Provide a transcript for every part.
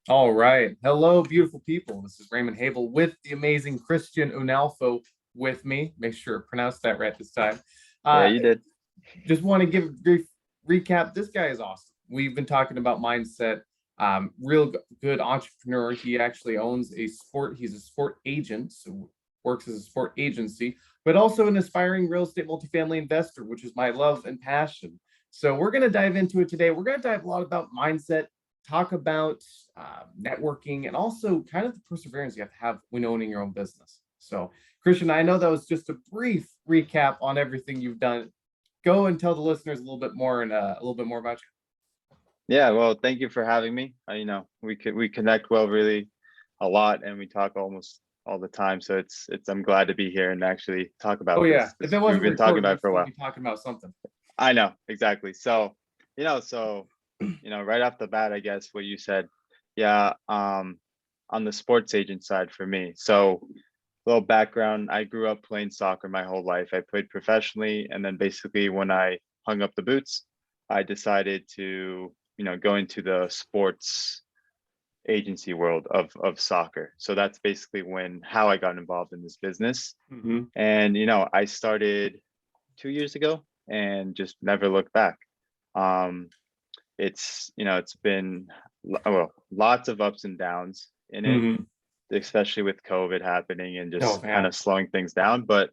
All right. Hello, beautiful people. This is Raymond Hebel with the amazing Christian Onalfo with me. Make sure I pronounce that right this time. Yeah, Uh, you did. just want to give a brief recap. This guy is awesome. We've been talking about mindset. Real good entrepreneur. He actually owns a sport. He's a sport agent, so works as a sport agency, but also an aspiring real estate multifamily investor, which is my love and passion. So we're going to dive into it today. We're going to dive a lot about mindset, talk about networking, and also kind of the perseverance you have when owning your own business. So, Christian, I know that was just a brief recap on everything you've done. Go and tell the listeners a little bit more and a little bit more about Yeah, well, thank you for having me. We connect well really a lot and we talk almost all the time. So it's I'm glad to be here and actually talk you. Oh about yeah, this if because it we've wasn't been talking recorded, about we'd it for a still while. be talking about something. I know, exactly. So right off the bat, I guess what you said, yeah, on the sports agent side for me. So little background, I grew up playing soccer my whole life. I played professionally, and then basically when I hung up the boots, I decided to, go into the sports agency world of soccer. So that's basically when how I got involved in this business. Mm-hmm. And I started 2 years ago and just never looked back. Um, it's been well, lots of ups and downs in it, Mm-hmm. especially with COVID happening and Oh just kind man. of slowing things down. But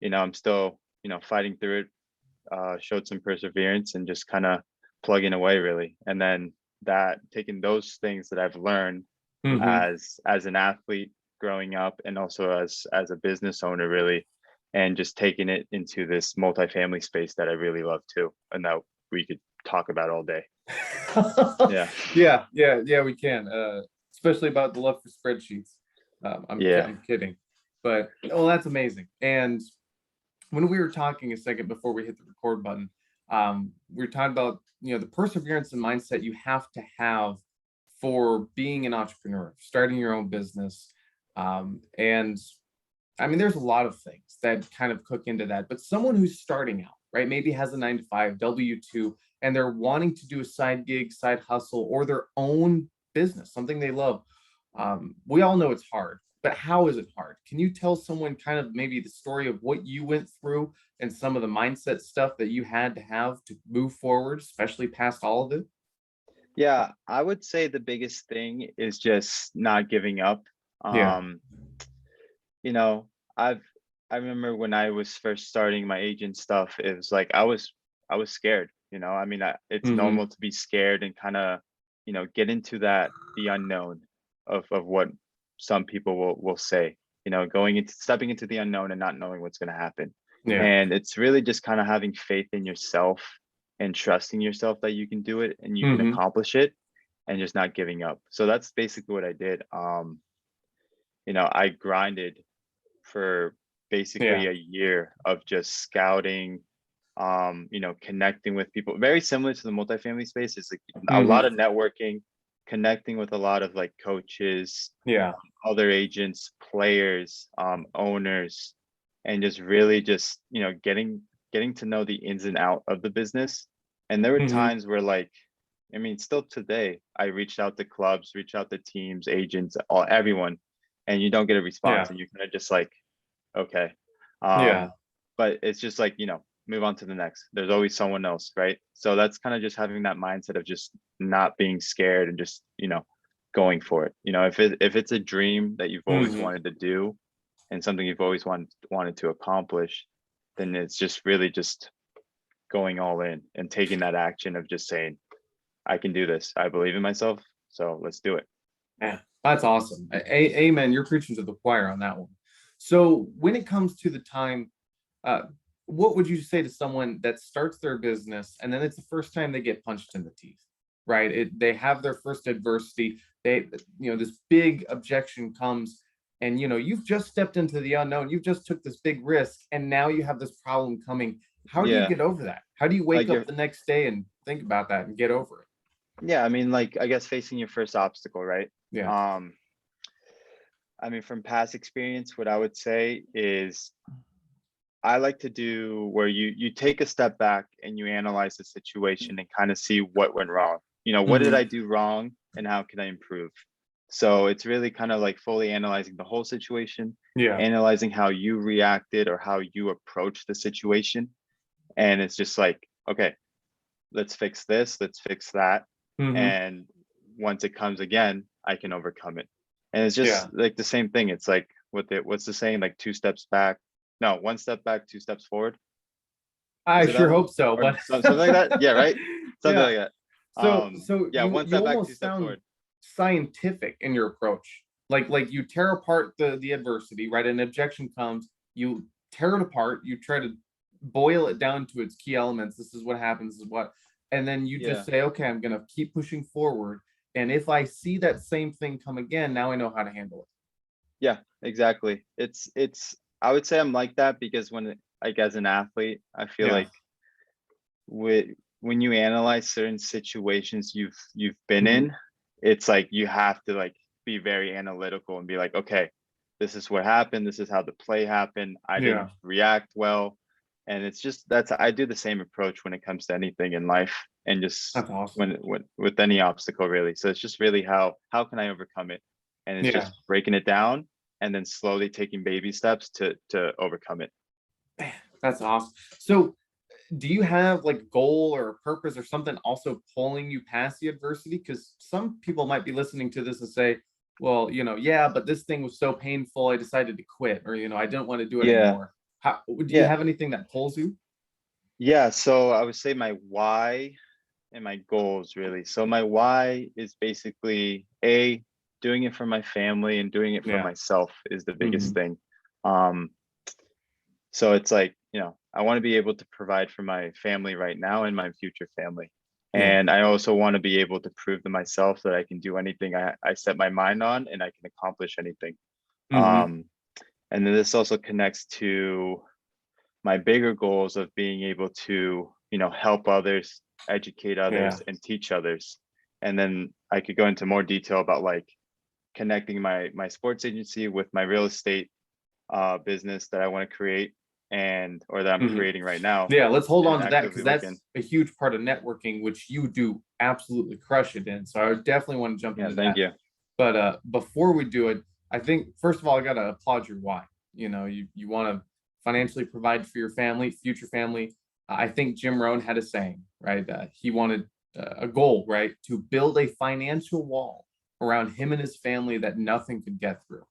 I'm still fighting through it. Showed some perseverance and just kind of plugging away really. And then that taking those things that I've learned Mm-hmm. as an athlete growing up and also as a business owner really, and just taking it into this multifamily space that I really love too, and that we could talk about all day. Yeah, Yeah, we can. Especially about the love for spreadsheets. yeah, I'm kidding, but oh, that's amazing. And when we were talking a second before we hit the record button, we were talking about the perseverance and mindset you have to have for being an entrepreneur, starting your own business, and I mean, there's a lot of things that kind of cook into that. But someone who's starting out, right, maybe has a 9 to 5 W-2, and they're wanting to do a side gig, side hustle, or their own business, something they love. We all know it's hard, but how is it hard? Can you tell someone kind of maybe the story of what you went through and some of the mindset stuff that you had to have to move forward, especially past all of it? yeah. I would say the biggest thing is just not giving up. Yeah. um you know i've I remember when I was first starting my agent stuff, it was like I was scared. It's Mm-hmm. normal to be scared and kind of get into that the unknown of what some people will say, going into stepping into the unknown and not knowing what's going to happen. Yeah. And it's really just kind of having faith in yourself and trusting yourself that you can do it and you can Mm-hmm. accomplish it, and just not giving up. So that's basically what I did. I grinded for basically Yeah. a year of just scouting, connecting with people. Very similar to the multifamily space. It's like a lot Mm-hmm. of networking, connecting with a lot of like coaches, Yeah. other agents, players, owners, and just really just, getting to know the ins and out of the business. And there were Mm-hmm. times where like, still today, I reached out to clubs, reach out to teams, agents, all everyone, and you don't get a response, Yeah. and you kind of just like, okay. Yeah. But it's just like, move on to the next. There's always someone else, right? So that's kind of just having that mindset of just not being scared and just, going for it. If it's a dream that you've always Mm-hmm. wanted to do and something you've always wanted to accomplish, then it's just really just going all in and taking that action of just saying, I can do this. I believe in myself. So let's do it. Yeah, that's awesome. Amen. You're preaching to the choir on that one. So when it comes to the time, uh, what would you say to someone that starts their business and then it's the first time they get punched in the teeth, right? They have their first adversity. This big objection comes, and you've just stepped into the unknown. You've just took this big risk, and now you have this problem coming. How do you Yeah. get over that? How do you Like wake up you're, the next day and think about that and get over it? yeah, like I guess facing your first obstacle, right? Yeah. Um, from past experience, what I would say is I like to do where you take a step back and you analyze the situation and kind of see what went wrong. What did Mm-hmm. I do wrong and how can I improve? So it's really kind of like fully analyzing the whole situation, Yeah. analyzing how you reacted or how you approach the situation. And it's just like, okay, let's fix this, let's fix that. Hmm. And once it comes again, I can overcome it. And it's just Yeah. like the same thing. It's like what's the saying? Like two steps back. No, one step back, two steps forward. I Is it that sure one? hope so, Or but something like that? Yeah, right? Something yeah. like that. So Yeah, one you step back, two almost steps sound forward. scientific in your approach. Like you tear apart the adversity, right? An objection comes, you tear it apart, you try to boil it down to its key elements. This is what happens, this is what, and then you just Yeah. say, okay, I'm gonna keep pushing forward. And if I see that same thing come again, now I know how to handle Yeah, exactly. It's I would say I'm like that because like as an athlete, I it. feel Yeah. like with when you analyze certain situations you've been Mhm. in, it's like you have to like be very analytical and be like, okay, this is what happened, this is how the play happened, I Yeah. didn't react well. And it's just that's I do the same approach when it comes to anything in life and just That's awesome. when with any obstacle really. So it's just really how can I overcome it? And it's Yeah. just breaking it down and then slowly taking baby steps to overcome it. Man, that's awesome. So do you have like a goal or a purpose or something also pulling you past the adversity? Because some people might be listening to this and say, well, yeah, but this thing was so painful, I decided to quit, or, I didn't want to do it Yeah. anymore. How do you Yeah. have anything that pulls you? Yeah. So I would say my why and my goals really. So my why is basically doing it for my family and doing it for Yeah. myself is the biggest Hmm. thing. Um, so it's like, I want to be able to provide for my family right now and my future family. Yeah. And I also want to be able to prove to myself that I can do anything I set my mind on and I can accomplish anything. Hmm. Um, and then this also connects to my bigger goals of being able to help others, educate Yeah. others, and teach others. And then I could go into more detail about like connecting my sports agency with my real estate business that I want to create and or that I'm Hmm. creating right now Yeah. Let's hold and on to that actively because looking. that's a huge part of networking, which you do absolutely crush it in. So I would definitely want to jump Yeah, into thank that. you. But before we do it, I think first of all, I gotta applaud your why. You want to financially provide for your family, future family. I think Jim Rohn had a saying, right? He wanted a goal, right, to build a financial wall around him and his family that nothing could get through.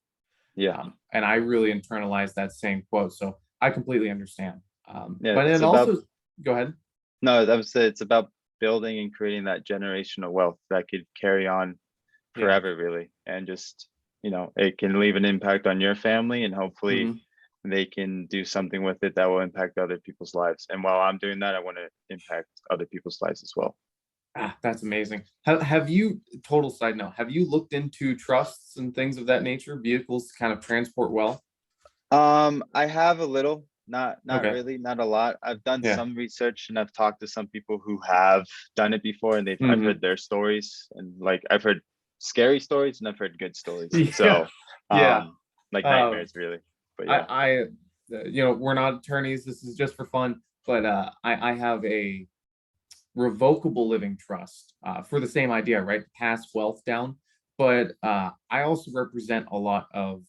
Yeah, And I really internalized that same quote, so I completely understand. yeah. But It's it about also, go ahead. no, I would say it's about building and creating that generational wealth that could carry on Yeah. forever really and just it can leave an impact on your family and hopefully Mhm. they can do something with it that will impact other people's lives. And while I'm doing that, I want to impact other people's lives as well. That's amazing. Have you, total side note, have you looked into trusts and things of that nature, vehicles to kind of transport wealth? I have a little, not Okay. really, not a lot. I've done Yeah. some research and I've talked to some people who have done it before and I've Hmm. heard their stories and like I've heard scary stories and I've heard good stories. Yeah. So Yeah. like Um, nightmares really. But yeah. I we're not attorneys. This is just for fun. But I have a revocable living trust for the same idea, right? To pass wealth down. But I also represent a lot of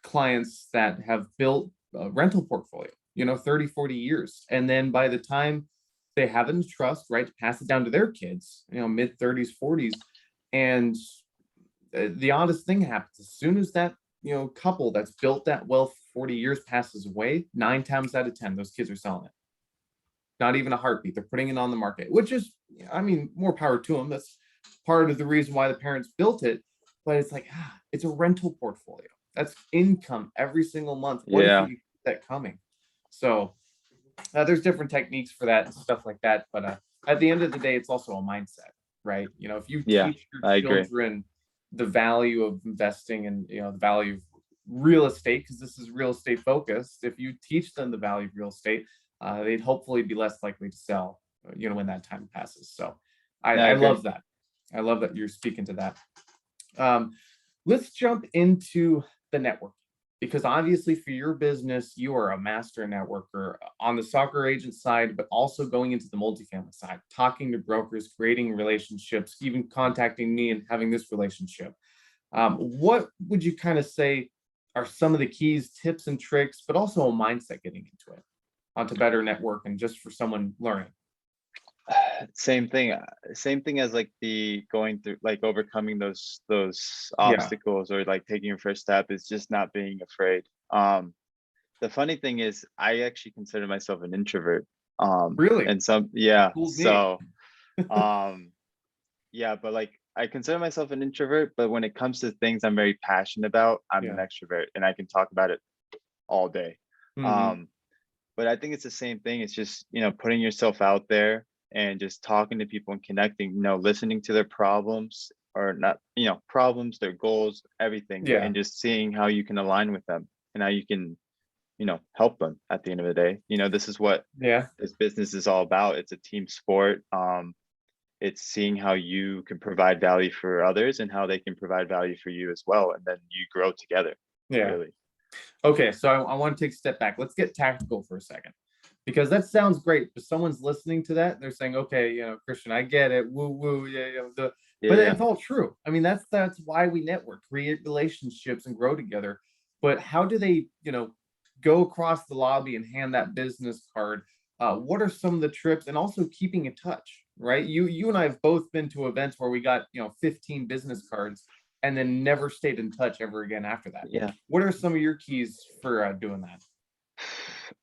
clients that have built a rental portfolio, 30, 40 years. And then by the time they have it in trust, right, to pass it down to their kids, mid 30s, 40s. And the oddest thing happens as soon as that, couple that's built that wealth 40 years passes away, 9 times out of 10, those kids are selling it. Not even a heartbeat. They're putting it on the market, which is, I mean, more power to them. That's part of the reason why the parents built it. But it's like, it's a rental portfolio. That's income every single month. What if you Yeah. keep that coming? So there's different techniques for that and stuff like that. But at the end of the day, it's also a mindset, right? If you Yeah, teach your I agree. children the value of investing and the value of real estate, because this is real estate focused, if you teach them the value of real estate, they'd hopefully be less likely to sell, when that time passes. So Yeah, I I agree. love that. I love that you're speaking to that. Um, let's jump into the network because obviously for your business, you are a master networker on the soccer agent side, but also going into the multifamily side, talking to brokers, creating relationships, even contacting me and having this relationship. What would you kind of say are some of the keys, tips, and tricks, but also a mindset getting into it, onto better network and just for someone learning? Same thing, same thing as like the going through, like overcoming those Yeah, obstacles, or like taking your first step, is just not being afraid. The funny thing is, I actually consider myself an introvert. really And some, yeah, fooled me. so um yeah, but like I consider myself an introvert, but when it comes to things I'm very passionate about, I'm an Yeah. extrovert and I can talk about it all day. Hmm. Um, but I think it's the same thing. It's just, putting yourself out there and just talking to people and connecting, listening to their problems, or not, problems, their goals, everything, Yeah. and just seeing how you can align with them and how you can, help them at the end of the day. This is what Yeah. this business is all about. It's a team sport. It's seeing how you can provide value for others and how they can provide value for you as well. And then you grow together, Yeah. really. Okay, so I want to take a step back. Let's get tactical for a second, because that sounds great. But someone's listening to that, they're saying, "Okay, Christian, I get it. Woo woo, yeah, yeah." Yeah, But yeah. it's all true. I mean, that's why we network, create relationships, and grow together. But how do they, go across the lobby and hand that business card? What are some of the trips, and also keeping in touch? Right, you and I have both been to events where we got 15 business cards, and then never stayed in touch ever again after that. Yeah. What are some of your keys for doing that?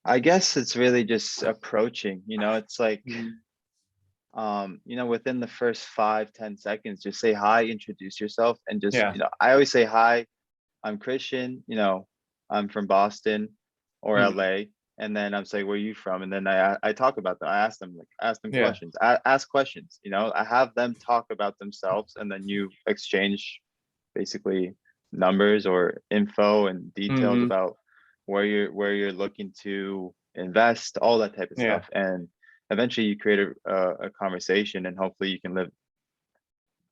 I guess it's really just approaching, it's like, Mhm. within the first 5, 10 seconds, just say hi, introduce yourself, and just, Yeah. I always say hi, I'm Christian, I'm from Boston or Mhm. LA. And then I'm saying, where are you from? And then I talk about that. I ask them, Yeah. questions. Ask questions, I have them talk about themselves, and then you exchange basically numbers or info and details Mhm. about where you're looking to invest, all that type of Yeah. stuff. And eventually you create a conversation, and hopefully you can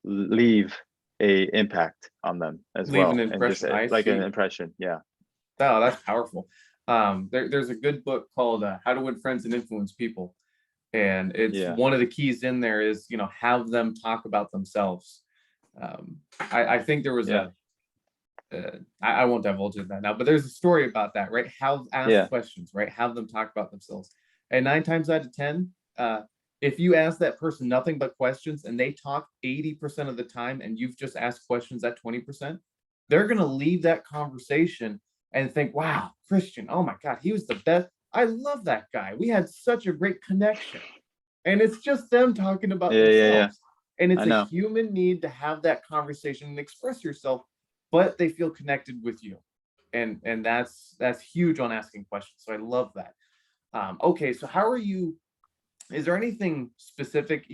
leave a impact on them as Leave an well, and just impression. I like an see. impression. Yeah. Oh, that's powerful. There's a good book called How to Win Friends and Influence People. And it's Yeah. one of the keys in there is, have them talk about themselves. I think there was Yeah. I won't divulge in that now, but there's a story about that, right? Ask Yeah. questions, right? Have them talk about themselves. And nine times out of 10, if you ask that person nothing but questions and they talk 80% of the time and you've just asked questions at 20%, they're going to leave that conversation and think, wow, Christian, oh my God, he was the best. I love that guy. We had such a great connection. And it's just them talking about Yeah. Yeah. Yeah. themselves. And I it's a know. human need to have that conversation and express yourself, but they feel connected with you. And that's huge on asking questions. So I love that. Okay, so how are you? Is there anything specific,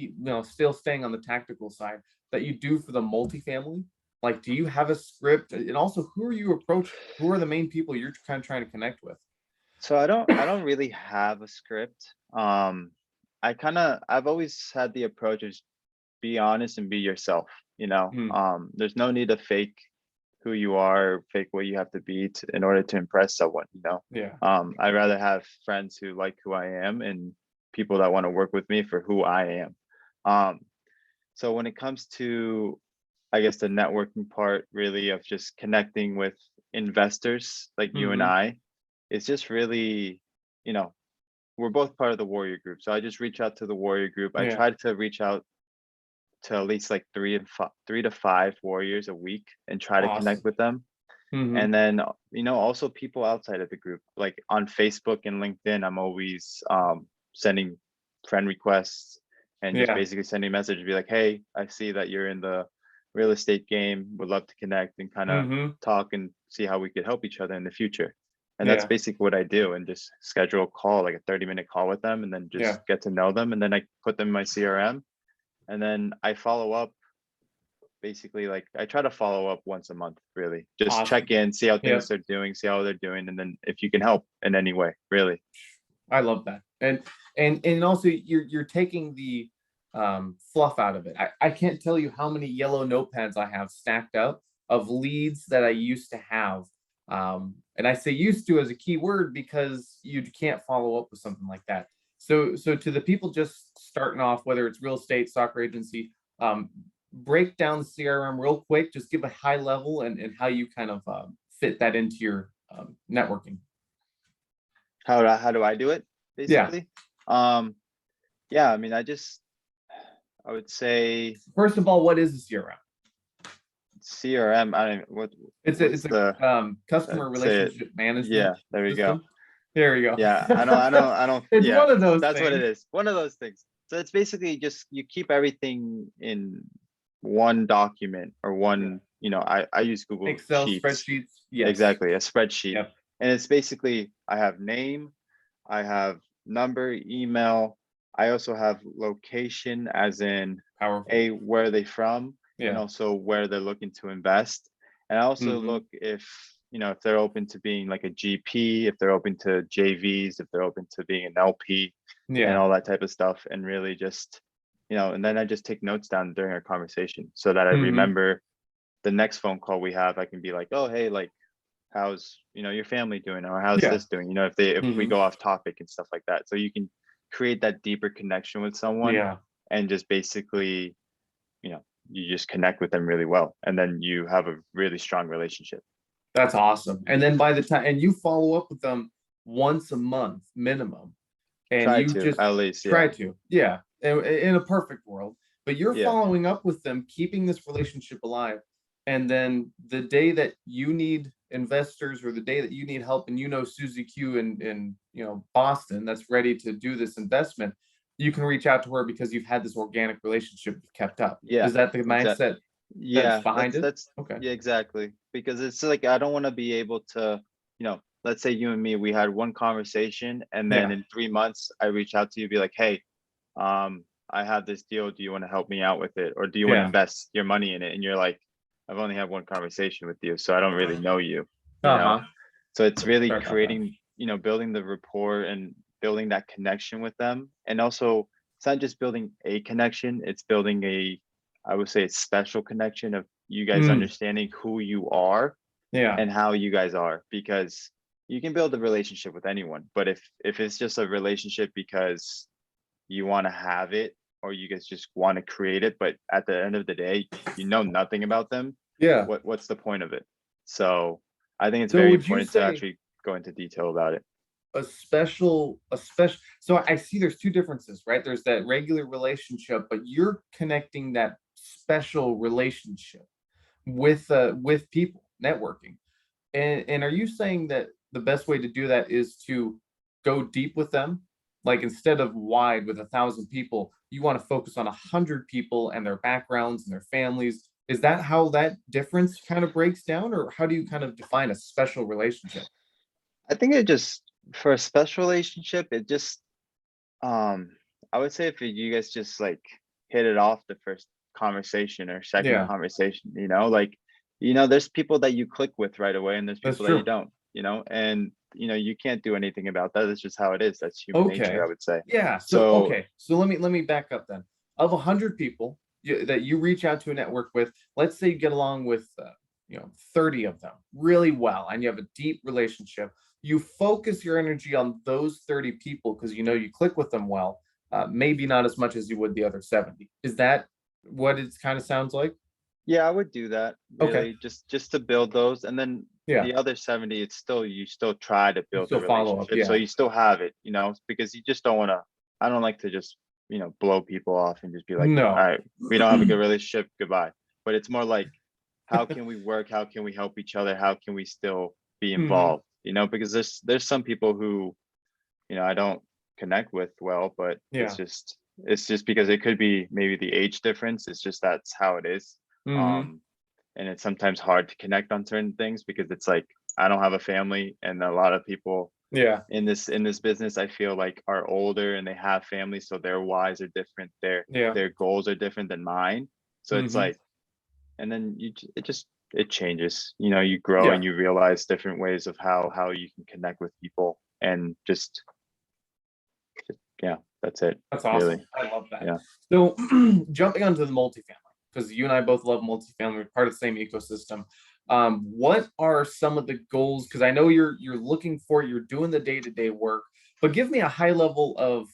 still staying on the tactical side, that you do for the multifamily? Like, do you have a script? And also, who are you approaching? Who are the main people you're kind of trying to connect with? So I don't really have a script. I've always had the approach of be honest and be yourself. Hmm. There's no need to fake who you are, fake what you have to be in order to impress someone. Yeah. I'd rather have friends who like who I am, and people that want to work with me for who I am. Um, so when it comes to, I guess, the networking part, really, of just connecting with investors like you and Hmm. I, it's just really, you know, we're both part of the Warrior group. So I just reach out to the Warrior group. I Yeah. try to reach out to at least like 3 to 5 Warriors a week and try to connect Awesome. with them. Hmm. And then, also people outside of the group, like on Facebook and LinkedIn, I'm always sending friend requests and just Yeah. basically sending a message, be like, hey, I see that you're in the real estate game, would love to connect and kind of Hmm. talk and see how we could help each other in the future. And that's Yeah. basically what I do, and just schedule a call, like a 30-minute call with them, and then Yeah. just get to know them. And then I put them in my CRM, and then I follow up. Basically, like, I try to follow up once a month, really. Just check Awesome. in, see how Yeah. things are doing, see how they're doing, and then if you can help in any way, really. I love that. And also you're taking the fluff out of it. I can't tell you how many yellow notepads I have stacked up of leads that I used to have. And I say used to as a key word because you can't follow up with something like that. So to the people just starting off, whether it's real estate, soccer agency, um, break down the CRM real quick? Just give a high level and how you kind of fit that into your networking. How do I do it Yeah. basically? Yeah, I mean, I would say First of all, what is a CRM? CRM. I don't what It's what's the a customer say it. relationship management Yeah, there we go. system. There you go. Yeah, I don't. It's Yeah, one of those that's what it things. is. One of those things. So it's basically just you keep everything in one document or Yeah. one. I use Google Excel Sheets. spreadsheets. Yes. Exactly, a spreadsheet, Yep. and it's basically I have name, I have number, email. I also have location, as in Powerful. where are they from, and Yeah. also where they're looking to invest. And I also Hmm. look if they're open to being like a GP, if they're open to JVs, if they're open to being an LP, and Yeah. all that type of stuff. And really just, and then I just take notes down during our conversation so that I Hmm. remember the next phone call we have. I can be like, oh, hey, like, how's your family doing, or how's Yeah. this doing, if we Hmm. go off topic and stuff like that, so you can create that deeper connection with someone, Yeah. and just basically you just connect with them really well, and then you have a really strong relationship. That's awesome. And then by the time, and you follow up with them once a month minimum, and Try you to, just at least. try Yeah. to, yeah, in a perfect world, but you're Yeah. following up with them, keeping this relationship alive. And then the day that you need investors, or the day that you need help, and Susie Q in Boston, that's ready to do this investment, you can reach out to her because you've had this organic relationship you've kept up. Yeah, Is that the exactly. mindset that's Yeah, behind it? that's Okay. yeah, exactly. Because it's like I don't want to be able to, let's say you and me, we had one conversation, and then Yeah. in 3 months I reach out to you, be like, hey, I have this deal. Do you want to help me out with it, or do you want to Yeah. invest your money in it? And you're like, I've only had one conversation with you, so I don't really know you, you know. Uh-huh. So it's really Sorry about that. creating, building the rapport and building that connection with them, and also it's not just building a connection; it's building I would say, a special connection of you guys Mm, understanding who you are yeah. and how you guys are, because you can build a relationship with anyone, but if it's just a relationship because you want to have it, or you guys just want to create it, but at the end of the day you know nothing about them, Yeah. what's the point of it? So I think it's So very would you important to say actually go into detail about it. a special, so I see there's two differences, right? There's that regular relationship, but you're connecting that special relationship with people, networking. And are you saying that the best way to do that is to go deep with them? Like, instead of wide with 1,000 people, you want to focus on 100 people and their backgrounds and their families. Is that how that difference kind of breaks down, or how do you kind of define a special relationship? I think it just, for a special relationship, it just, um I would say if you guys just like hit it off the first conversation or second Yeah, conversation, like, there's people that you click with right away, and there's that's people that you true. don't, and you can't do anything about that. That's just how it is. That's human nature, I Okay. would say. Yeah. So So okay. So let me back up then. Of 100 people that you reach out to a network with, let's say you get along with 30 of them really well, and you have a deep relationship. You focus your energy on those 30 people because you click with them well. Maybe not as much as you would the other 70. Is that what it kind of sounds like? yeah, I would do that, Okay. really, just to build those, and then Yeah. the other 70, it's still, you still try to You build the still follow up. relationship, so Yeah. you still have it, because you just don't want to. I don't like to just blow people off and just be like, all No. right, we don't have a good relationship, goodbye. But it's more like, how can we work? How can we help each other? How can we still be Hmm. involved? Because there's some people who I don't connect with well, but it's Yeah. just it's just because it could be maybe the age difference. It's just that's how it is. Hmm. Um, and it's sometimes hard to connect on certain things because it's like I don't have a family, and a lot of people Yeah. in this business I feel like are older and they have families, so their whys are different, Yeah. their goals are different than mine. So it's Hmm. like, and then it changes. You grow Yeah. and you realize different ways of how you can connect with people, and just, yeah, that's it, That's awesome. really. I love that. Yeah. So jumping onto the multifamily, because you and I both love multifamily, we're part of the same ecosystem. What are some of the goals? Because I know you're looking for, you're doing the day-to-day work, but give me a high level of,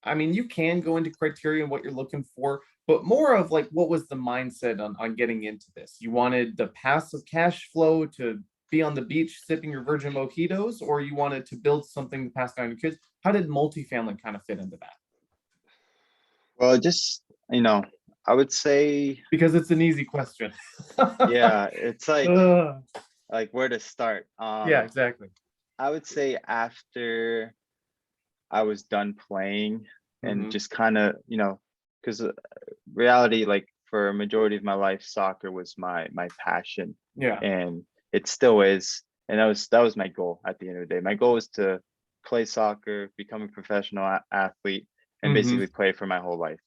I mean, you can go into criteria and what you're looking for, but more of like, what was the mindset on getting into this? You wanted the passive cash flow to be on the beach sipping your virgin mojitos, or you wanted to build something to pass down to your kids? How did multifamily kind of fit into that? Well, just, I would say, Because it's an easy question. yeah, it's Ugh. like where to start. Yeah, exactly. I would say after I was done playing and Hmm. just kind of, because reality, like for a majority of my life, soccer was my passion, Yeah. and it still is. And that was my goal at the end of the day. My goal was to play soccer, become a professional athlete, and Hmm. basically play for my whole life.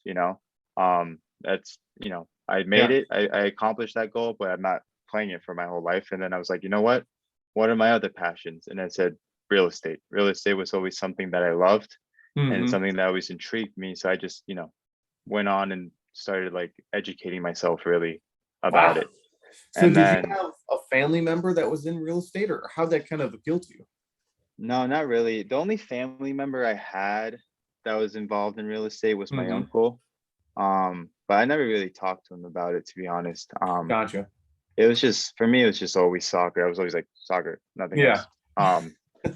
That's I made Yeah. it. I accomplished that goal, but I'm not playing it for my whole life. And then I was like, you know what? What are my other passions? And I said real estate. Real estate was always something that I loved and Hmm. something that always intrigued me. So I just, went on and started like educating myself really about Wow. it. So And did you then have a family member that was in real estate, or how'd that kind of appeal to you? no, not really. The only family member I had that was involved in real estate was my Hmm. uncle. But I never really talked to him about it, to be honest. Gotcha. It was just for me, it was just always soccer. I was always like soccer, nothing Yeah. else.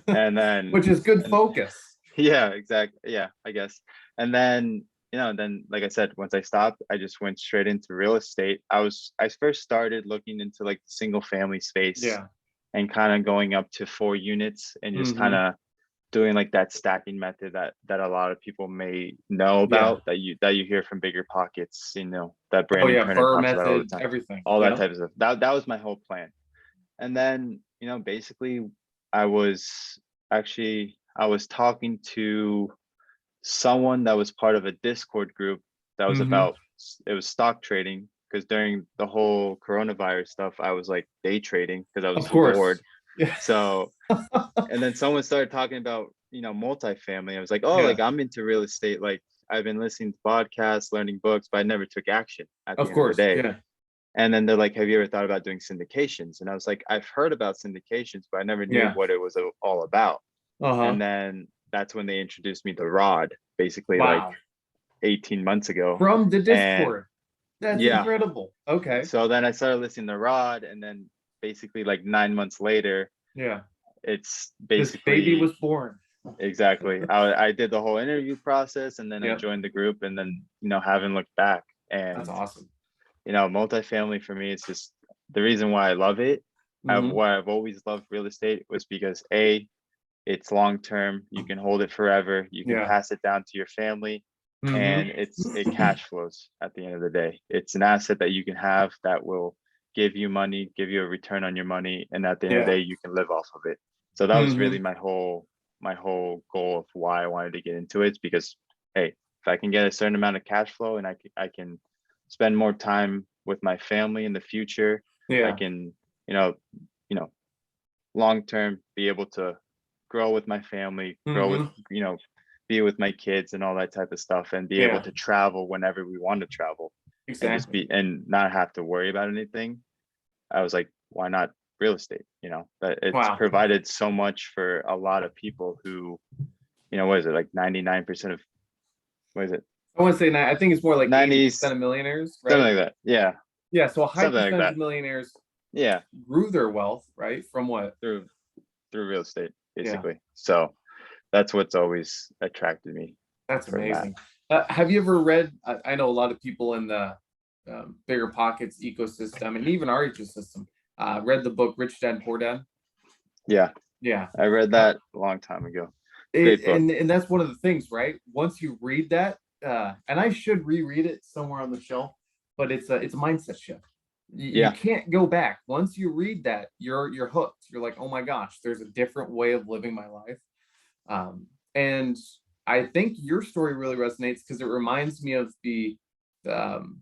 And then Which is good and focus. yeah, exactly. Yeah, I guess. And then, then like I said, once I stopped, I just went straight into real estate. I first started looking into like the single family space Yeah. and kind of going up to 4 units and just kind Hmm. of doing like that stacking method that a lot of people may know Yeah. about that you hear from bigger pockets, that Oh Brandon yeah, Turner Burr talks about all the method, time, everything. all that Yeah. type of stuff. That was my whole plan. And then, basically I was I was talking to someone that was part of a Discord group that was Hmm. about it was stock trading because during the whole coronavirus stuff, I was like day trading because I was Of too bored. course. Yeah. So, and then someone started talking about, multifamily. I was like, oh, Yeah. like I'm into real estate. Like I've been listening to podcasts, learning books, but I never took action at the Of end of the course. day. Yeah. And then they're like, have you ever thought about doing syndications? And I was like, I've heard about syndications, but I never knew Yeah. what it was all about. And Uh-huh. then that's when they introduced me to Rod, basically like Wow. 18 months ago. From the And Discord. That's yeah, incredible. Okay. so then I started listening to Rod, and then basically like 9 months later, Yeah. it's This baby basically was born. exactly. I did the whole interview process, and then I Yep. joined the group, and then haven't looked back. That's And awesome. multifamily for me is just the reason why I love it. Hmm. Why I've always loved real estate was because it's long term. You can hold it forever. You can Yeah. pass it down to your family, Hmm. and it cash flows at the end of the day. It's an asset that you can have that will give you money, give you a return on your money, and at the end of the Yeah. day, you can live off of it. So that was really Hmm. my whole goal of why I wanted to get into it. It's because hey, if I can get a certain amount of cash flow and I can spend more time with my family in the future, I Yeah. can, you know, you know, long term be able to grow with my family, grow with, Hmm. be with my kids and all that type of stuff and be able Yeah. to travel whenever we want to travel and just Exactly. be and not have to worry about anything. I was like, why not real estate? That it's Wow. provided so much for a lot of people who, what is it, like 99% of what is it? I want to say I think it's more like 80% 90s, of millionaires, something right? like that. Yeah, Yeah. So a high something like percentage that. of millionaires Yeah, grew their wealth, right? From what? through real estate, Yeah. basically. So that's what's always attracted me That's from that. amazing. Have you ever read? I know a lot of people in the bigger pockets ecosystem and even our ecosystem read the book Rich Dad Poor Dad. Yeah, Yeah. I read Uh, that a long time ago. Great book. and that's one of the things, right? Once you read that, and I should reread it somewhere on the shelf, but it's a mindset shift. You Yeah, can't go back. Once you read that, you're hooked. You're like, oh my gosh, there's a different way of living my life. And I think your story really resonates because it reminds me of the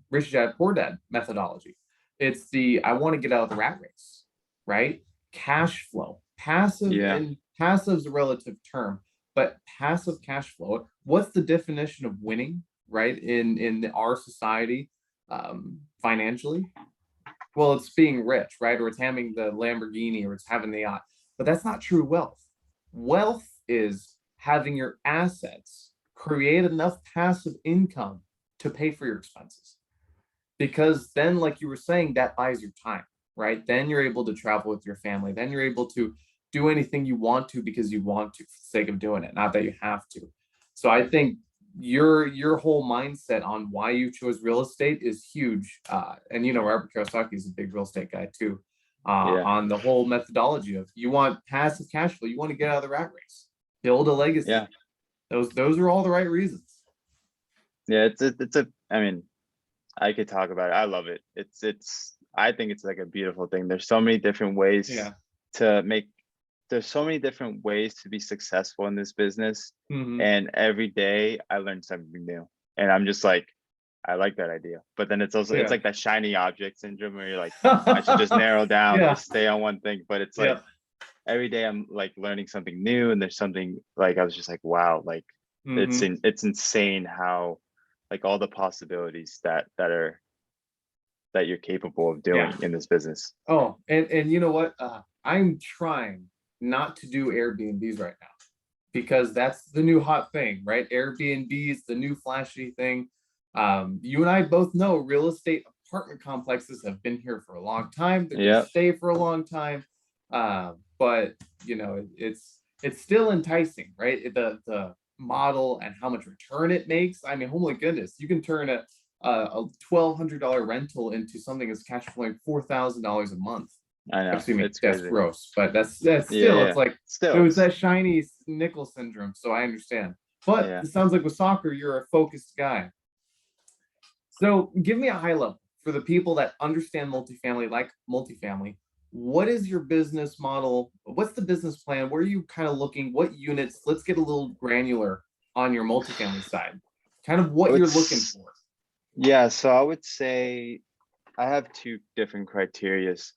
Rich Dad Poor Dad methodology. It's the I want to get out of the rat race, right? Cash flow, passive, yeah, and passive is a relative term, but passive cash flow. What's the definition of winning, right? In our society, financially, well, it's being rich, right? Or it's having the Lamborghini or it's having the yacht. But that's not true wealth. Wealth is having your assets create enough passive income to pay for your expenses. Because then, like you were saying, that buys your time, right? Then you're able to travel with your family. Then you're able to do anything you want to because you want to for the sake of doing it, not that you have to. So I think your whole mindset on why you chose real estate is huge. And Robert Kiyosaki is a big real estate guy too. Yeah. On the whole methodology of you want passive cash flow, you want to get out of the rat race, build a legacy. Yeah. Those are all the right reasons. Yeah. I mean, I could talk about it. I love it. I think it's like a beautiful thing. There's so many different ways Yeah. to make, there's so many different ways to be successful in this business. Mhm. And every day I learn something new. And I'm just like, I like that idea. But then it's also, it's Yeah. like that shiny object syndrome where you're like, I should just narrow down Yeah. or stay on one thing. But it's like Yeah. every day I'm like learning something new, and there's something like I was just like, wow, like Mhm. it's insane how like all the possibilities that you're capable of doing Yeah. in this business. Oh, and you know what? I'm trying not to do Airbnbs right now because that's the new hot thing, right? Airbnb is the new flashy thing. You and I both know real estate apartment complexes have been here for a long time. They're going to Yeah. stay for a long time. But it's still enticing, right? The model and how much return it makes. I mean, holy goodness, you can turn a $1,200 rental into something that's cash flowing $4,000 a month. I know, Excuse me, it's that's crazy. gross, but that's Yeah, still, it's yeah. like it Still, was that shiny nickel syndrome. So I understand, but yeah. it sounds like with soccer, you're a focused guy. So give me a high level for the people that understand multifamily, like multifamily. What is your business model? What's the business plan? Where are you kind of looking? What units? Let's get a little granular on your multifamily side. Kind of what you're looking It's for. yeah, so I would say I have two different criterias.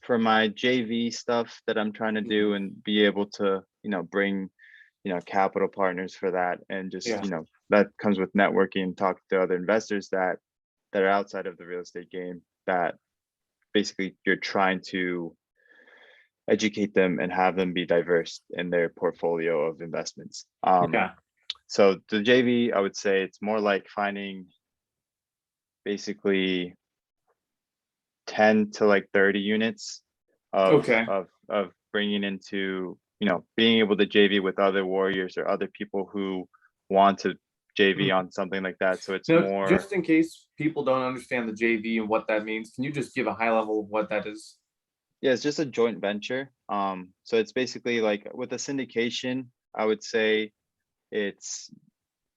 For my JV stuff that I'm trying to do Mhm. and be able to, bring, capital partners for that, and just, Yeah. that comes with networking and talk to other investors that are outside of the real estate game, that basically you're trying to educate them and have them be diverse in their portfolio of investments. Yeah. So the JV, I would say it's more like finding basically 10 to like 30 units of Okay. bringing into, being able to JV with other warriors or other people who want to JV Mhm. on something like that. So it's Now, more, just in case people don't understand the JV and what that means, can you just give a high level of what that is? yeah, it's just a joint venture. So it's basically like with a syndication, I would say it's,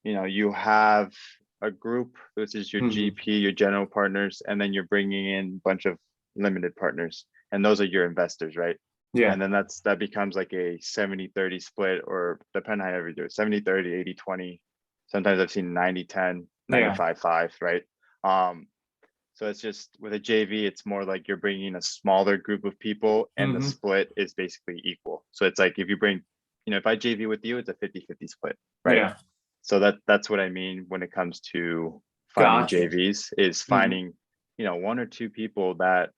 you have a group, which is your Hmm. GP, your general partners, and then you're bringing in a bunch of limited partners, and those are your investors, right? Yeah. And then that becomes like a 70-30 split, or depending on how you do it, 70-30, 80-20. Sometimes I've seen 90-10, Yeah. 95-5, right? So it's just with a JV, it's more like you're bringing a smaller group of people, and the Hmm. split is basically equal. So it's like if you bring, if I JV with you, it's a 50-50 split, right? Yeah. So that's what I mean when it comes to finding Gotcha. JVs, is Hmm. finding, one or two people that,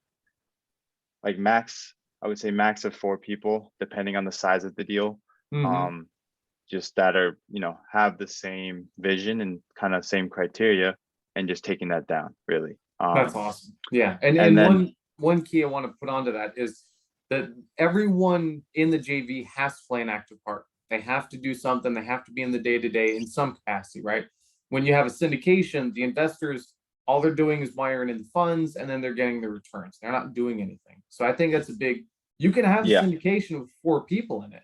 like, max, I would say max of four people, depending on the size of the deal. Hmm. Um, just that are, have the same vision and kind of same criteria, and just taking that down, really. That's awesome. Yeah. And And and then one key I want to put onto that is that everyone in the JV has to play an active part. They have to do something. They have to be in the day to day in some capacity, right? When you have a syndication, the investors, all they're doing is wiring in the funds and then they're getting the returns. They're not doing anything. So I think that's a big, you can have a yeah, syndication with four people in it.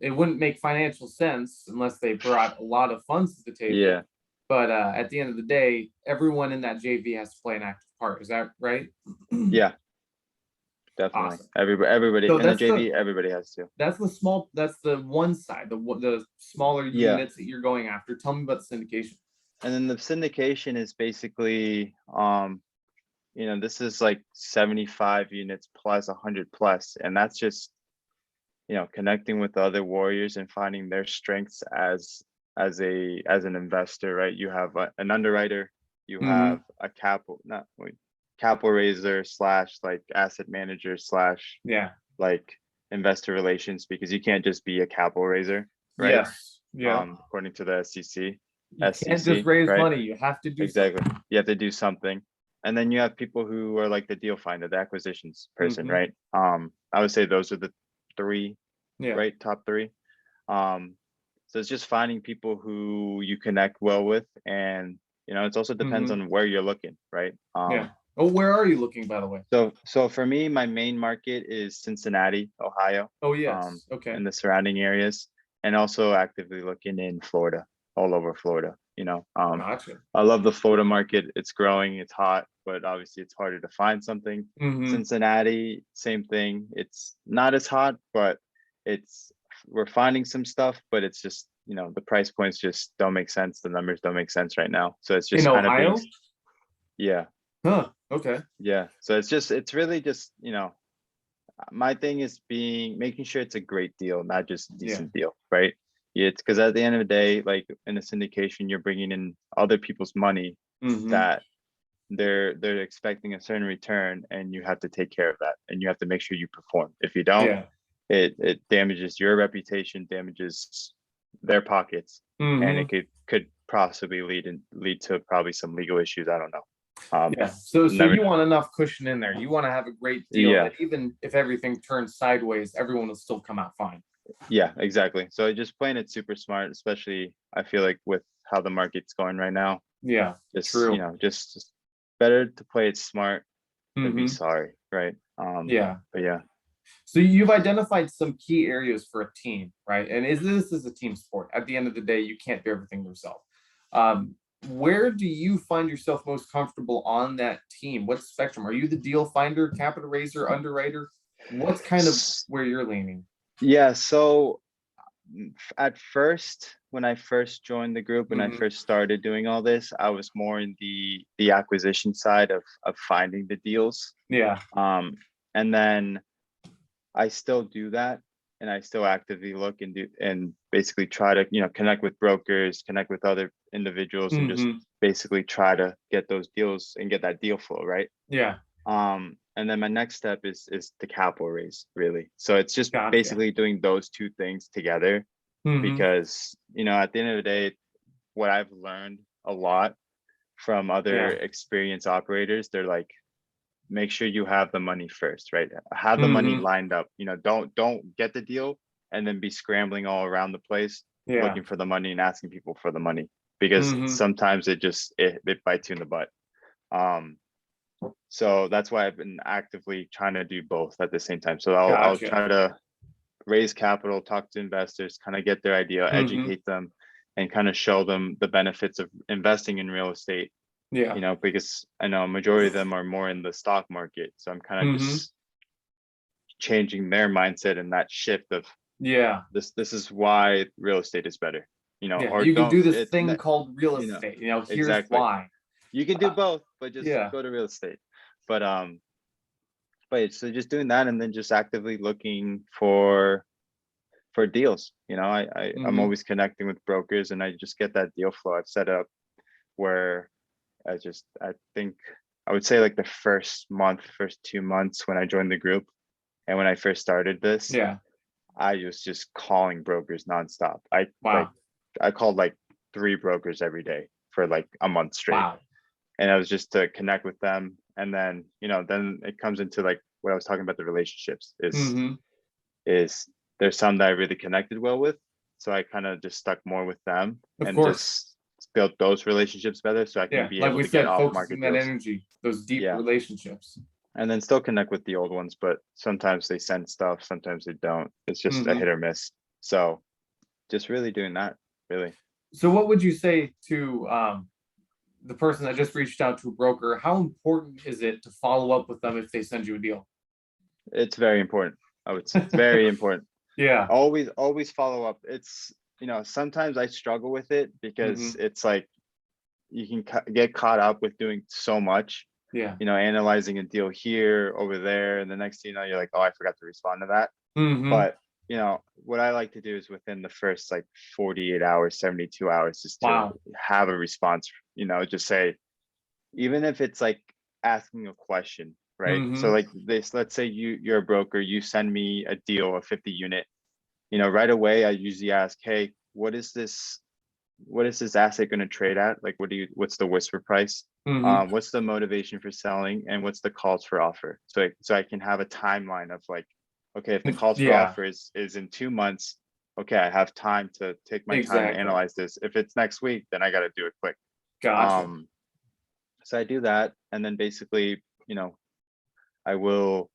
It wouldn't make financial sense unless they brought a lot of funds to the table. yeah, But at the end of the day, everyone in that JV has to play an active part. Is that right? yeah, definitely. Awesome. Everybody So in the JV, everybody has to. that's the one side, the smaller Yeah. units that you're going after. Tell me about the syndication. And then the syndication is basically, this is like 75 units plus 100 plus, and that's just, connecting with other warriors and finding their strengths as an investor, right? You have an underwriter, you have Hmm. a capital, not wait, capital raiser slash like asset manager slash Yeah. like investor relations, because you can't just be a capital raiser, right? Yes. Yeah. According to the SEC. You can't just SEC, raise right? money. You have to do Exactly. something. You have to do something. And then you have people who are like the deal finder, the acquisitions person, Hmm. right? I would say those are the three, Yeah. right? Top three. Um, so it's just finding people who you connect well with, and it also depends Hmm. on where you're looking, right? Yeah. Oh, where are you looking, by the way? So for me, my main market is Cincinnati, Ohio, Oh, um, yes. Okay. and the surrounding areas, and also actively looking in Florida, all over Florida. Gotcha. I love the Florida market. It's growing, it's hot, but obviously it's harder to find something. Hmm. Cincinnati, same thing. It's not as hot, but it's we're finding some stuff, but it's just, the price points just don't make sense. The numbers don't make sense right now. So it's In just kind of being, Ohio? yeah, Huh. Okay. yeah. So it's really just, my thing is making sure it's a great deal, not just a Yeah. decent deal, right? It's because at the end of the day, like in a syndication, you're bringing in other people's money Hmm. that they're expecting a certain return, and you have to take care of that, and you have to make sure you perform. If you don't, Yeah. it damages your reputation, damages their pockets, and it Hmm. could possibly lead to probably some legal issues. I don't know. Yeah. So Never you know. want enough cushion in there. You want to have a great deal Yeah. that even if everything turns sideways, everyone will still come out fine. Yeah, exactly. So just playing it super smart, especially I feel like with how the market's going right now, Yeah. just True. just better to play it smart than be Hmm. sorry, right? Yeah. But yeah. So you've identified some key areas for a team, right? And this is a team sport. At the end of the day, you can't do everything yourself. Um, where do you find yourself most comfortable on that team? What spectrum? Are you the deal finder, capital raiser, underwriter? What's kind of S- where you're leaning? Yeah, so at first, when I first joined the group, when I Hmm. first started doing all this, I was more in the acquisition side of finding the deals. Yeah. Um, and then I still do that, and I still actively look and do and basically try to, connect with brokers, connect with other individuals, and just Hmm. basically try to get those deals and get that deal flow, right? Yeah. And then my next step is the capital raise, really. So it's just Gotcha. basically doing those two things together, Hmm. because, at the end of the day, what I've learned a lot from other Yeah. experienced operators, they're like, make sure you have the money first, right? Have the money Hmm. lined up. Don't get the deal and then be scrambling all around the place Yeah. looking for the money and asking people for the money, because Hmm. sometimes it bites you in the butt. Um, so that's why I've been actively trying to do both at the same time. So I'll Gotcha. try to raise capital, talk to investors, kind of get their idea, Hmm. educate them, and kind of show them the benefits of investing in real estate. Yeah. Because I know a majority of them are more in the stock market. So I'm kind of Hmm. just changing their mindset and that shift of Yeah. this is why real estate is better. Yeah. Or You can don't do this it's thing not, called real you know, estate. Here's exactly. why. You can do Uh, both, but just yeah. go to real estate. But so just doing that, and then just actively looking for deals. I'm Hmm. always connecting with brokers, and I just get that deal flow. I've set up where I think I would say like the first 2 months when I joined the group, and when I first started this, Yeah. I was just calling brokers nonstop. Wow. I called like 3 brokers every day for like a month straight, Wow. and I was just to connect with them. And then then it comes into like what I was talking about, the relationships Hmm. is there's some that I really connected well with, so I kind of just stuck more with them Of and course. just built those relationships better, so I can Yeah. be Like able we to get said, off focusing market that deals. energy, those deep Yeah, relationships. and then still connect with the old ones, but sometimes they send stuff, sometimes they don't. It's just a Hmm. hit or miss. So just really doing that, really. So, what would you say to the person that just reached out to a broker? How important is it to follow up with them if they send you a deal? It's very important. I would say it's very important. Yeah. Always follow up. It's sometimes I struggle with it because Hmm. it's like you can get caught up with doing so much, Yeah. analyzing a deal here, over there, and the next thing you know, you're like, oh, I forgot to respond to that. Hmm. But what I like to do is within the first like 48 hours, 72 hours, just to Wow. have a response. Just say, even if it's like asking a question, right? So Hmm. like this, let's say you're a broker, you send me a deal, a 50 unit. Right away I usually ask, hey, what is this what is this asset going to trade at? Like, what's the whisper price? Hmm. What's the motivation for selling, and what's the calls for offer? So I can have a timeline of like, okay, if the calls for Yeah, offer is in 2 months, okay, I have time to take my time and exactly. analyze this. If it's next week, then I got to do it quick. Gotcha. Um, so I do that, and then basically, I will,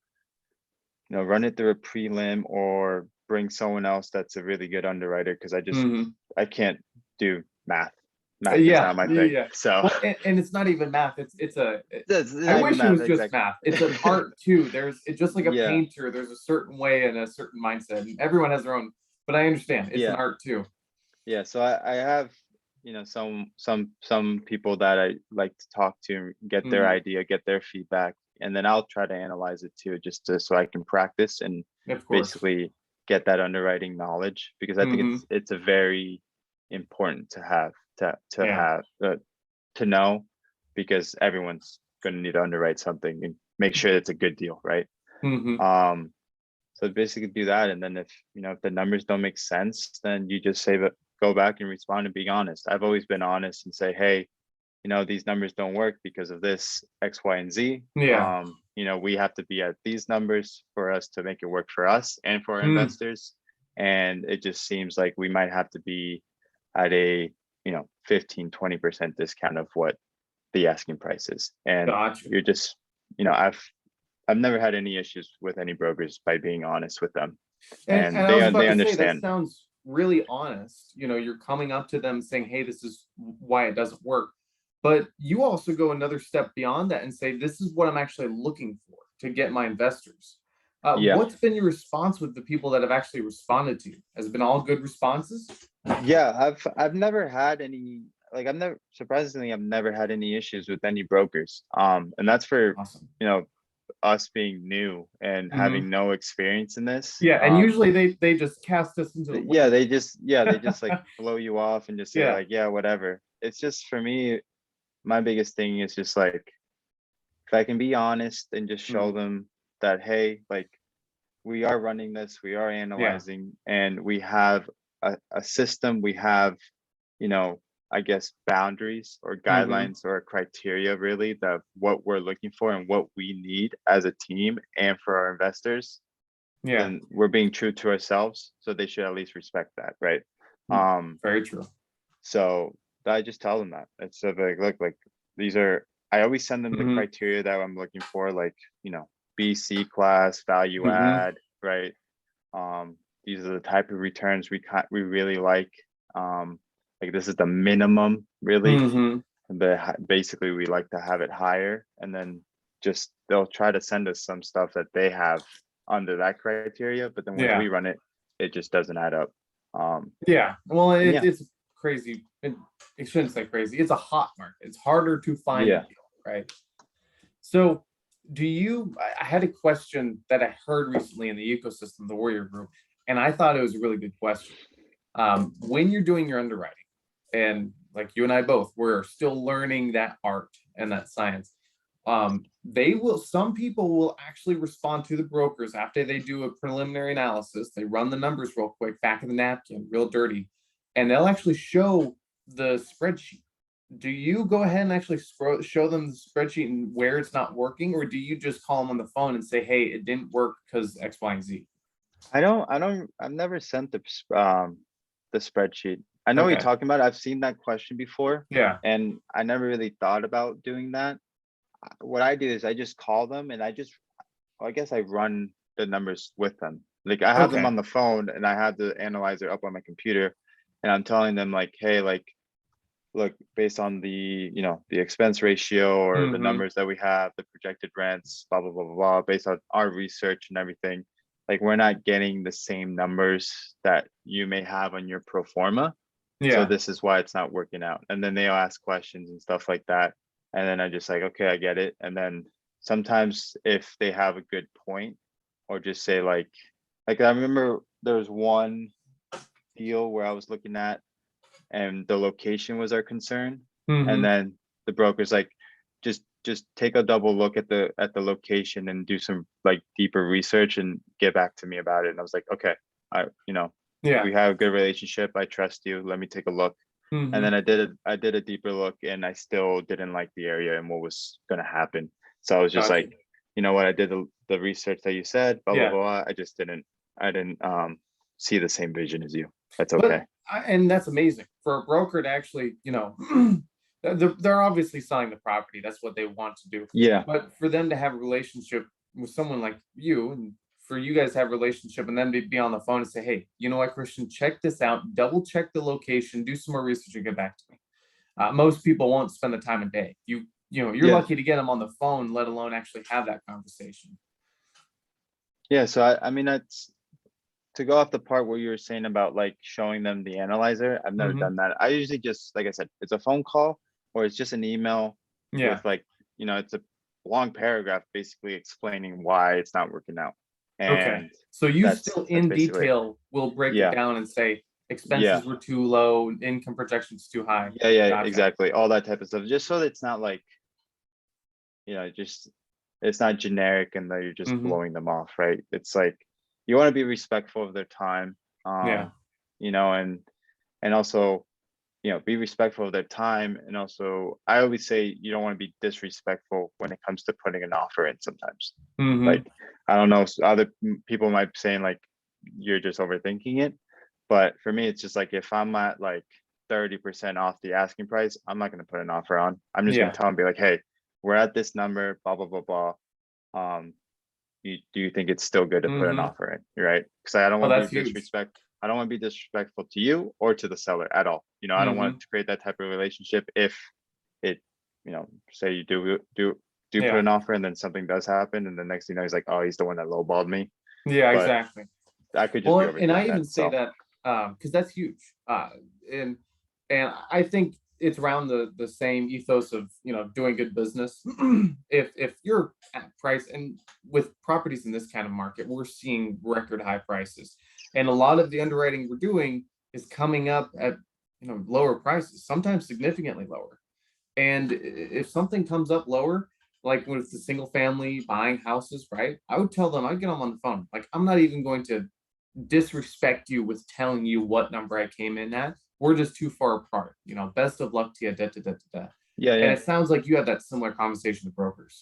run it through a prelim or bring someone else that's a really good underwriter because Hmm. I can't do math. Math is Yeah, not my thing. yeah. So Well, and it's not even math. that's I not even wish it math, was just exactly. math. It's an art too. It's just like a Yeah, painter. There's a certain way and a certain mindset, and everyone has their own. But I understand it's an yeah, art too. yeah. So I have, some people that I like to talk to, get their Hmm. idea, get their feedback, and then I'll try to analyze it too, so I can practice and Of course. basically get that underwriting knowledge, because I think Hmm. it's a very important to have, Yeah. to know, because everyone's going to need to underwrite something and make sure it's a good deal, right? Hmm. Um, so basically do that, and then if the numbers don't make sense, then you just say that, go back and respond and be honest. I've always been honest and say, hey, these numbers don't work because of this X, Y, and Z. Yeah. We have to be at these numbers for us to make it work for us and for our Mm. investors. And it just seems like we might have to be at a 15-20% discount of what the asking price is. And Gotcha. you're just, I've never had any issues with any brokers by being honest with them, And and I was they about to say that understand. sounds really honest. You're coming up to them saying, "Hey, this is why it doesn't work." But you also go another step beyond that and say, "This is what I'm actually looking for to get my investors." Yeah. What's been your response with the people that have actually responded to you? Has it been all good responses? Yeah, I've never had any, like, I've never had any issues with any brokers. And that's for, Awesome. you know, us being new and Hmm. having no experience in this. Yeah, and usually they just cast us into the Yeah, wind. they just like blow you off and just say Yeah. like, yeah, whatever. It's just, for me, my biggest thing is just like, if I can be honest and just show Mhm. them that, hey, like, we are running this, we are Yeah. analyzing, and we have a system, we have, you know, I guess, boundaries or Hmm. guidelines or criteria, really, that what we're looking for and what we need as a team and for our investors, Yeah. then we're being true to ourselves. So they should at least respect that, right? Mm. Um, Very true. so I just tell them that. It's sort of like, look, like, these are, I always send them the Hmm. criteria that I'm looking for, like, BC class, value Hmm. add, right? Um, these are the type of returns we really like this is the minimum, really, Hmm. but basically we like to have it higher, and then just they'll try to send us some stuff that they have under that criteria, but then when Yeah. we run it, it just doesn't add up. Yeah. Well, And yeah, it's crazy. It shouldn't say crazy. It's a hot market. It's harder to find a yeah, deal, right? So, I had a question that I heard recently in the ecosystem, the Warrior Group, and I thought it was a really good question. When you're doing your underwriting, and like you and I both, we're still learning that art and that science. Some people will actually respond to the brokers after they do a preliminary analysis. They run the numbers real quick, back of the napkin, real dirty, and they'll actually show the spreadsheet. Do you go ahead and actually show them the spreadsheet and where it's not working, or do you just call them on the phone and say, "Hey, it didn't work because X, Y, and Z"? I've never sent the spreadsheet. I know what you're Okay. talking about. I've seen that question before, Yeah. and I never really thought about doing that. What I do is I just call them, and I guess I run the numbers with them. Like, I have them Okay. on the phone and I have the analyzer up on my computer, and I'm telling them like, hey, like, look, based on the expense ratio or the Mm-hmm. numbers that we have, the projected rents, blah, blah, blah, blah, blah, based on our research and everything, like, we're not getting the same numbers that you may have on your pro forma. So Yeah. this is why it's not working out. And then they'll ask questions and stuff like that. And then I just like, okay, I get it. And then sometimes if they have a good point, or just say like I remember there was one deal where I was looking at, and the location was our concern. And Mm-hmm. then the broker's like, just take a double look at the location and do some like deeper research and get back to me about it. And I was like, okay, I, Yeah. we have a good relationship. I trust you. Let me take a look. And Hmm. then I did a deeper look, and I still didn't like the area and what was going to happen. So I was just Gotcha. like, you know what, I did the research that you said, blah blah Yeah. blah. I didn't see the same vision as you. That's But okay. and that's amazing for a broker to actually, they're obviously selling the property. That's what they want to do. Yeah. But for them to have a relationship with someone like you, and for you guys to have a relationship, and then be on the phone and say, "Hey, you know what, Christian, check this out. Double check the location. Do some more research and get back to me." Most people won't spend the time of day. You're Yeah. lucky to get them on the phone, let alone actually have that conversation. Yeah. So I mean, that's to go off the part where you were saying about like showing them the analyzer. I've never Hmm. done that. I usually just, like I said, it's a phone call or it's just an email with Yeah. like, it's a long paragraph basically explaining why it's not working out. Okay. And So you still that's in basically it. detail will break it Yeah. down and say Yeah. expenses were too low, income projections too high. Yeah. Yeah. Gotcha. Exactly. All that type of stuff. Just so that it's not like, just it's not generic and that you're just Hmm. blowing them off, right? It's like you want to be respectful of their time. Yeah. And also, be respectful of their time. And also, I always say you don't want to be disrespectful when it comes to putting an offer in sometimes. Hmm. Like, I don't know, other people might be saying like you're just overthinking it. But for me, it's just like if I'm at like 30% off the asking price, I'm not going to put an offer on. I'm just going Yeah. to tell them, be like, hey, we're at this number, blah, blah, blah, blah. Um, do you think it's still good to put an Hmm. offer in, right? Because I don't Oh, want to be that's huge. disrespect. I don't want to be disrespectful to you or to the seller at all. I don't want Hmm. to create that type of relationship if it, say you do put Yeah. an offer and then something does happen and the next thing you know he's like, oh, he's the one that lowballed me. Yeah, But exactly. I could just Well, be and I overthinking that. even say So that because that's huge. And I think it's around the same ethos of doing good business. If you're at price, and with properties in this kind of market, we're seeing record high prices, and a lot of the underwriting we're doing is coming up at lower prices, sometimes significantly lower. And if something comes up lower, like when it's a single family buying houses, right? I would tell them, I'd get them on the phone. Like, I'm not even going to disrespect you with telling you what number I came in at. We're just too far apart. Best of luck to you. Da, da, da, da, da. yeah, And yeah, it sounds like you have that similar conversation with brokers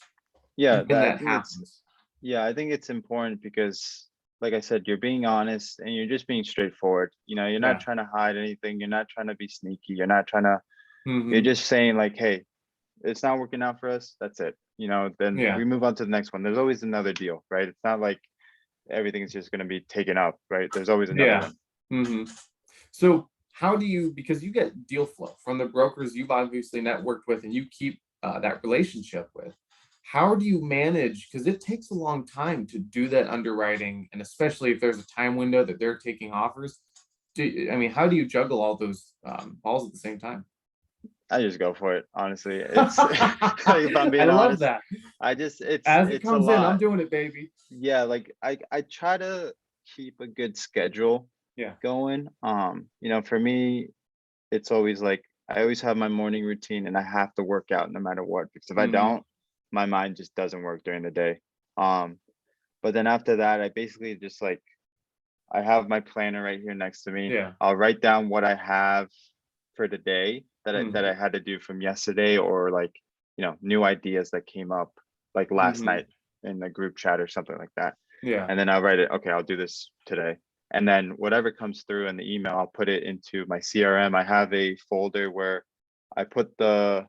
yeah. when That I that think it's happens. Yeah, I think it's important because, like I said, you're being honest and you're just being straightforward. You're not Yeah. trying to hide anything. You're not trying to be sneaky. You're not trying to, you're Hmm. just saying, like, hey, it's not working out for us. That's it. Then Yeah. we move on to the next one. There's always another deal, right? It's not like everything is just going to be taken up, right? There's always another Yeah. one. Hmm. So how do you, because you get deal flow from the brokers you've obviously networked with and you keep that relationship with, how do you manage? Because it takes a long time to do that underwriting, and especially if there's a time window that they're taking offers. I mean, how do you juggle all those balls at the same time? I just go for it. Honestly, it's like, if I'm I being love honest, that. I just, As it it's a comes in, I'm lot. doing it, baby. Yeah. Like I try to keep a good schedule Yeah. going. For me, it's always like I always have my morning routine and I have to work out no matter what because if I Hmm. don't, my mind just doesn't work during the day. Um, but then after that, I basically just like I have my planner right here next to me. Yeah. I'll write down what I have for the day that I Hmm. had to do from yesterday or like, new ideas that came up like last Hmm. night in the group chat or something like that. Yeah. And then I'll write it, okay, I'll do this today. And then whatever comes through in the email, I'll put it into my CRM. I have a folder where I put the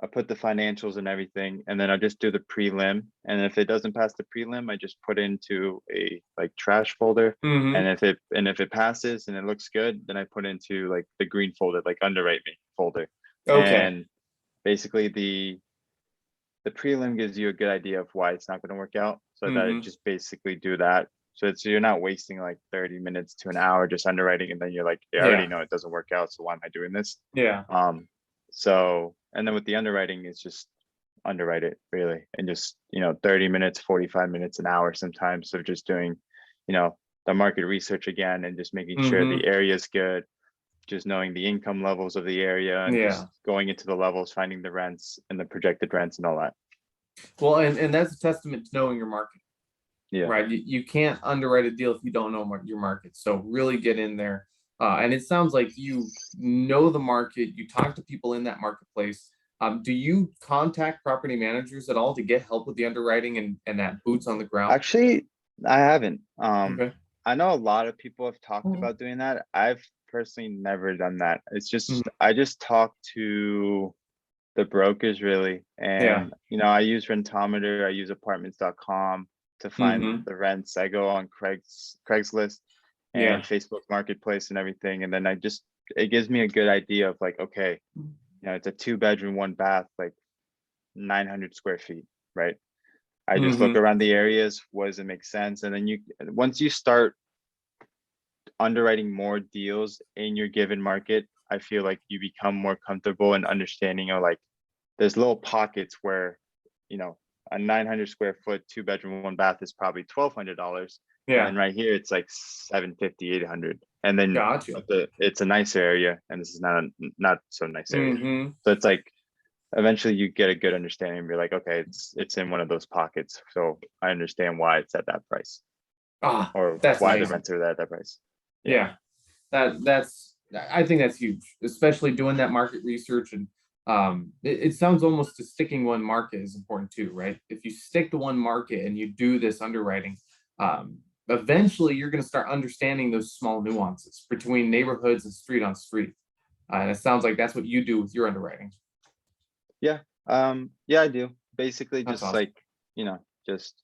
I put the financials and everything, and then I just do the prelim. And if it doesn't pass the prelim, I just put into a like trash folder. Hmm. And if it passes and it looks good, then I put into like the green folder, like underwrite me folder. Okay. And basically the prelim gives you a good idea of why it's not going to work out. So that I Hmm. just basically do that. So you're not wasting like 30 minutes to an hour just underwriting, and then you're like, yeah, I already Yeah. know it doesn't work out. So why am I doing this? Yeah. Um, so and then with the underwriting, it's just underwrite it really, and just 30 minutes, 45 minutes, an hour sometimes of just doing, you know, the market research again and just making sure Hmm. the area is good, just knowing the income levels of the area and Yeah. just going into the levels, finding the rents and the projected rents and all that. Well, and that's a testament to knowing your market, Yeah. right? You can't underwrite a deal if you don't know your market. So really get in there. And it sounds like you know the market, you talk to people in that marketplace. Do you contact property managers at all to get help with the underwriting and that boots on the ground? Actually, I haven't. Okay. I know a lot of people have talked Mhm. about doing that. I've personally never done that. It's Mhm. just I just talk to the brokers really, Yeah. and I use Rentometer, I use apartments.com to find Hmm. the rents. I go on Craigslist and Yeah. Facebook Marketplace and everything, and then it gives me a good idea of like, okay, it's a 2 bedroom, 1 bath, like 900 square feet, right? I just look Hmm. around the areas, what does it make sense? And then once you start underwriting more deals in your given market, I feel like you become more comfortable and understanding of like there's little pockets where, you know, a 900 square foot, 2 bedroom, 1 bath is probably $1,200. And Yeah. then right here, it's like 750, 800. And then Gotcha. it's a nice area and this is not so nice area. Hmm. So it's like eventually you get a good understanding and be like, okay, it's in one of those pockets. So I understand why it's at that price Ah, or that's why the amazing. rents are at that price. Yeah. Yeah. That's I think that's huge, especially doing that market research. And it sounds almost to sticking one market is important too, right? If you stick to one market and you do this underwriting, eventually you're going to start understanding those small nuances between neighborhoods and street on street. And it sounds like that's what you do with your underwriting. Yeah. Yeah, I do. Basically That's just awesome. like, just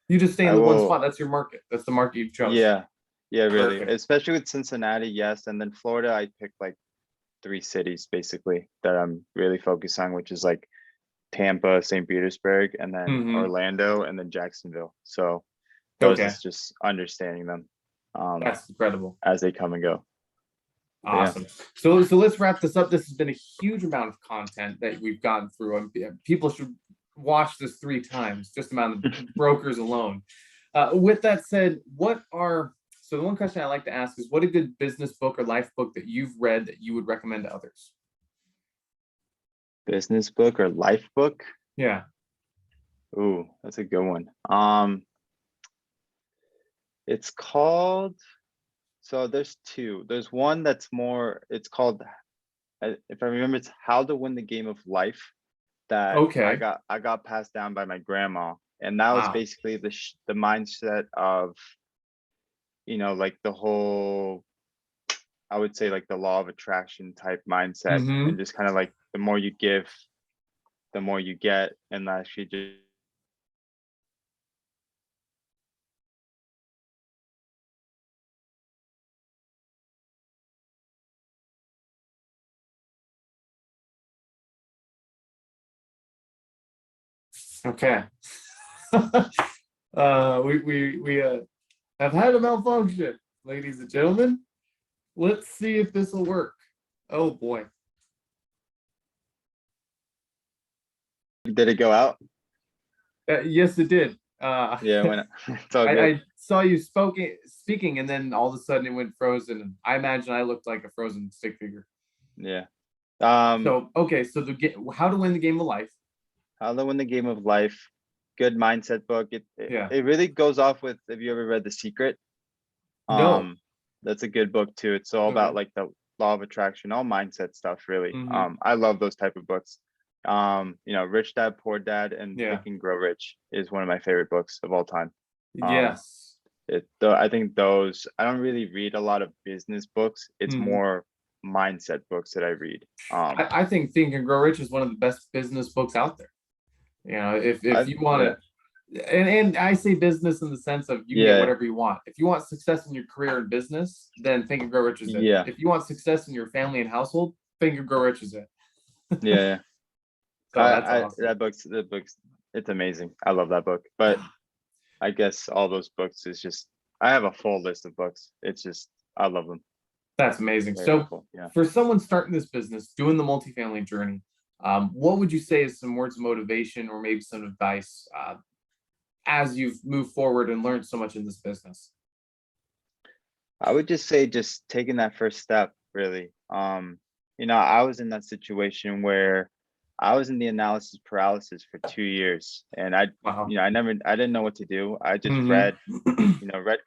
You just stay in I the one spot. will, That's your market. That's the market you chose. yeah, yeah, really. Perfect. Especially with Cincinnati, yes. And then Florida, I picked like 3 cities basically that I'm really focused on, which is like Tampa, St. Petersburg, and then Hmm. Orlando, and then Jacksonville. So those Okay. is just understanding them That's incredible. as they come and go. But yeah, Awesome. So let's wrap this up. This has been a huge amount of content that we've gotten through. People should watch this 3 times, just the amount of brokers alone. With that said, so the one question I like to ask is what a good business book or life book that you've read that you would recommend to others? business book or life book. Yeah. Ooh, that's a good one. It's called, so there's two. There's one that's more, it's called, if I remember, it's How to Win the Game of Life, that I Okay. got I got passed down by my grandma, and that was Wow. basically the mindset of, like the whole, I would say like the law of attraction type mindset, and Hmm. just kind of like the more you give, the more you get, and actually just Okay. We have had a malfunction, ladies and gentlemen. Let's see if this will work. Oh boy. did it go out? Yes, it did. Yeah, when it's all good. I saw you speaking, and then all of a sudden it went frozen. And I imagine I looked like a frozen stick figure. Yeah. Um, So okay, so how to win the game of life. How to Win the Game of Life. Good mindset book. Yeah. It really goes off with, have you ever read The Secret? No. Um, that's a good book too. It's all about Okay. like the law of attraction, all mindset stuff, really. Mm-hmm. I love those type of books. Rich Dad, Poor Dad, and Yeah. Think and Grow Rich is one of my favorite books of all time. Um, Yes. I think those, I don't really read a lot of business books. It's Mm-hmm. more mindset books that I read. I think Think and Grow Rich is one of the best business books out there. If you want Yeah, to, and I say business in the sense of you can get yeah, whatever you want. If you want success in your career and business, then Think and Grow Rich is it. yeah, If you want success in your family and household, Think and Grow Rich is it. yeah, yeah. So that's awesome. That book's it's amazing. I love that book. But I guess all those books is just, I have a full list of books. It's just, I love them. That's amazing. Very So helpful. Yeah. for someone starting this business, doing the multifamily journey, what would you say is some words of motivation or maybe some advice as you've moved forward and learned so much in this business? I would just say just taking that first step, really. I was in that situation where I was in the analysis paralysis for 2 years, and Wow. I didn't know what to do. I just Hmm. read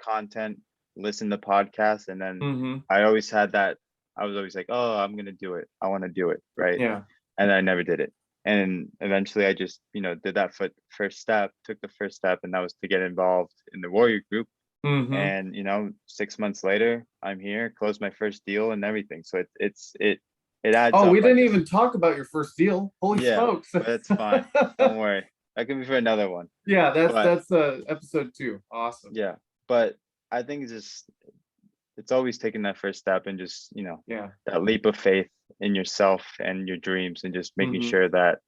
content, listen to podcasts, and then Mm-hmm. I always had that. I was always like, oh, I'm gonna do it. I want to do it, right? Yeah. And I never did it. And eventually, I just did that first step, took the first step, and that was to get involved in the Warrior Group. Mm-hmm. And 6 months later, I'm here, closed my first deal and everything. So it adds Oh, up, we I didn't guess. even talk about your first deal. Holy Yeah, smokes. but it's fine. Don't worry. That can be for another one. Yeah, But that's episode 2. Awesome. yeah, but I think it's always taking that first step and just, Yeah. that leap of faith in yourself and your dreams, and just making Mm-hmm. sure that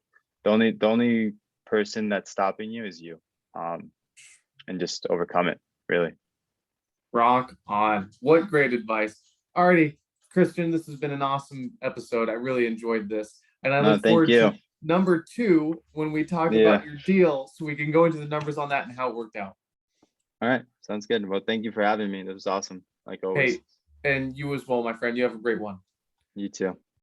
the only person that's stopping you is you. And just overcome it, really. Rock on. What great advice. Alrighty, Christian, this has been an awesome episode. I really enjoyed this. And I No, look thank forward to you. number 2 when we talk Yeah. about your deal so we can go into the numbers on that and how it worked out. All right. Sounds good. Well, thank you for having me. This was awesome, like always. Hey, and you as well, my friend. You have a great one. You too.